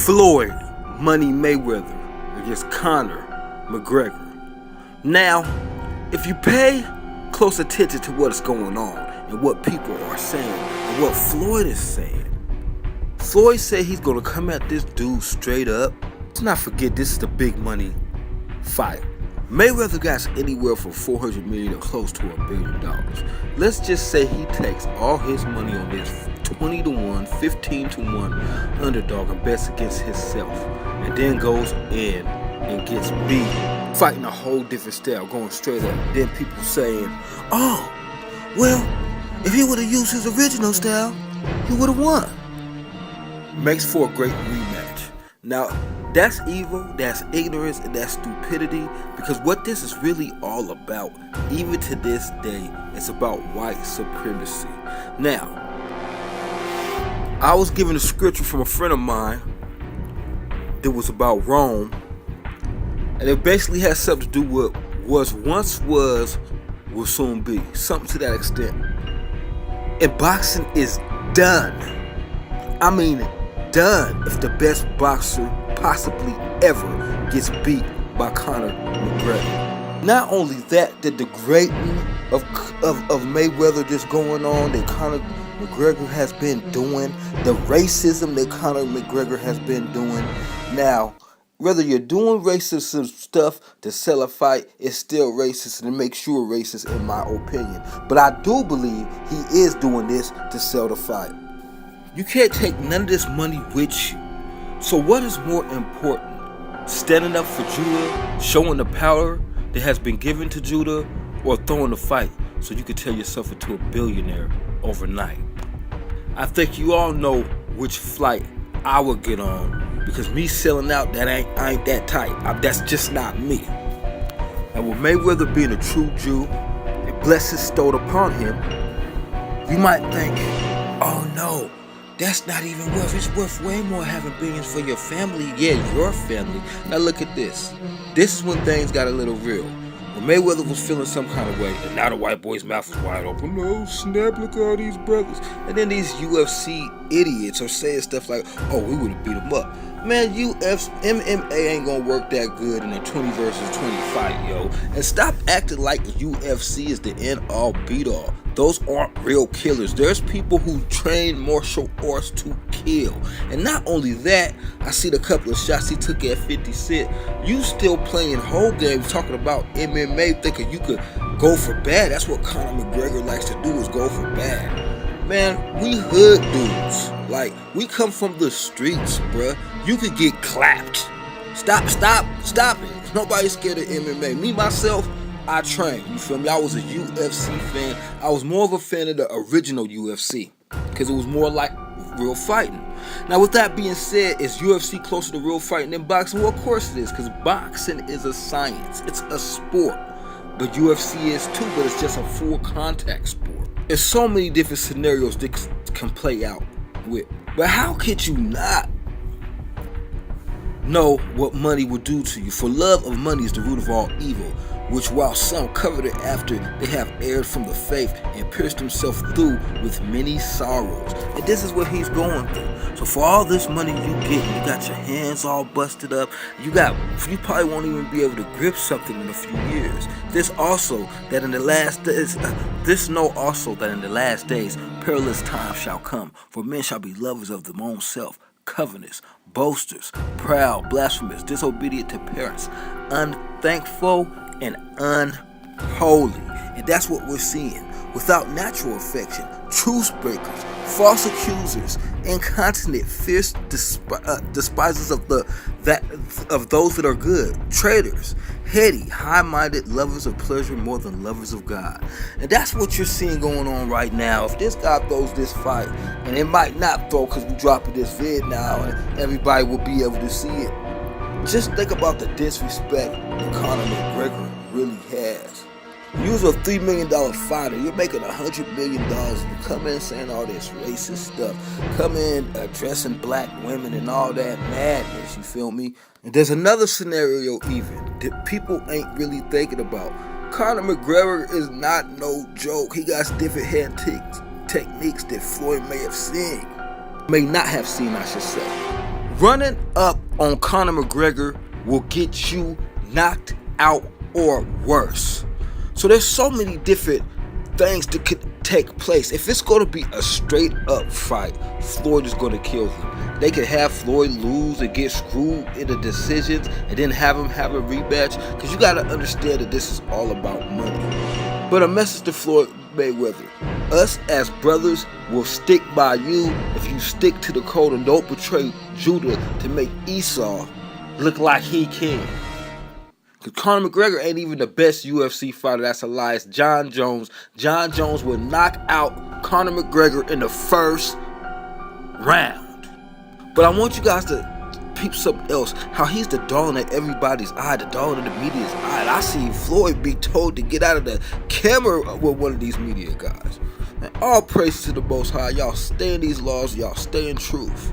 Floyd Money Mayweather against Conor McGregor. Now, if you pay close attention to what is going on and what people are saying and what Floyd is saying, Floyd said he's going to come at this dude straight up. Let's not forget, this is the big money fight. Mayweather got anywhere from $400 million to close to $1 billion. Let's just say he takes all his money on this 20-1, 15-1 underdog and bets against himself, and then goes in and gets beat, fighting a whole different style, going straight up. Then people saying, "Oh, well, if he would have used his original style, he would have won." Makes for a great rematch. Now, that's evil, that's ignorance, and that's stupidity, because what this is really all about, even to this day, it's about white supremacy. Now, I was given a scripture from a friend of mine that was about Rome, and it basically has something to do with was once was, will soon be. Something to that extent. And boxing is done. I mean, done if the best boxer possibly ever gets beat by Conor McGregor. Not only that, the degrading of Mayweather just going on, that Conor McGregor has been doing, the racism that Conor McGregor has been doing. Now, whether you're doing racist stuff to sell a fight, it's still racist, and it makes you a racist in my opinion. But I do believe he is doing this to sell the fight. You can't take none of this money with you. So what is more important? Standing up for Judah, showing the power that has been given to Judah, or throwing the fight so you can turn yourself into a billionaire overnight? I think you all know which flight I would get on, because me selling out, that ain't that tight. That's just not me. And with Mayweather being a true Jew, and blessings stowed upon him, you might think, "Oh no, that's not even worth. It's worth way more having billions for your family." Yeah, your family. Now look at this. This is when things got a little real. When Mayweather was feeling some kind of way, and now the white boy's mouth is wide open. "No, snap, look at all these brothers." And then these UFC idiots are saying stuff like, "Oh, we would have beat him up." Man, MMA ain't gonna work that good in a 20 versus 20 fight, yo. And stop acting like UFC is the end-all, be-all. Those aren't real killers. There's people who train martial arts to kill. And not only that, I seen a couple of shots he took at 50 Cent. You still playing whole games talking about MMA, thinking you could go for bad. That's what Conor McGregor likes to do, is go for bad. Man, we hood dudes. Like, we come from the streets, bruh. You could get clapped. Stop it. Nobody's scared of MMA. Me, myself, I trained, you feel me? I was a UFC fan. I was more of a fan of the original UFC, because it was more like real fighting. Now, with that being said, is UFC closer to real fighting than boxing? Well, of course it is, because boxing is a science. It's a sport. But UFC is too, but it's just a full contact sport. There's so many different scenarios that can play out with. But how could you not know what money will do to you? For love of money is the root of all evil, which while some covered it after they have erred from the faith and pierced themselves through with many sorrows. And this is what he's going through. So for all this money you get, you got your hands all busted up, you probably won't even be able to grip something in a few years. This know also that in the last days perilous times shall come, for men shall be lovers of their own self, covetous, boasters, proud, blasphemous, disobedient to parents, unthankful, and unholy. And that's what we're seeing. Without natural affection, truce breakers, false accusers, incontinent, fierce despisers of those that are good, traitors, heady, high-minded, lovers of pleasure more than lovers of God. And that's what you're seeing going on right now. If this guy throws this fight, and it might not throw because we're dropping this vid now and everybody will be able to see it, just think about the disrespect that Conor McGregor really has. You're a $3 million fighter. You're making $100 million. You come in saying all this racist stuff. Come in addressing black women and all that madness. You feel me? And there's another scenario even that people ain't really thinking about. Conor McGregor is not no joke. He got different hand techniques that Floyd may not have seen, I should say. Running up on Conor McGregor will get you knocked out or worse. So there's so many different things that could take place. If it's going to be a straight up fight, Floyd is going to kill him. They could have Floyd lose and get screwed in the decisions and then have him have a rematch, because you got to understand that this is all about money. But a message to Floyd Mayweather: us as brothers will stick by you if you stick to the code and don't betray Judah to make Esau look like he king. Because Conor McGregor ain't even the best UFC fighter. That's Elias John Jones. John Jones will knock out Conor McGregor in the first round. But I want you guys to peep something else. How he's the darling at everybody's eye, the darling of the media's eye. And I see Floyd be told to get out of the camera with one of these media guys. And all praise to the Most High. Y'all stay in these laws. Y'all stay in truth.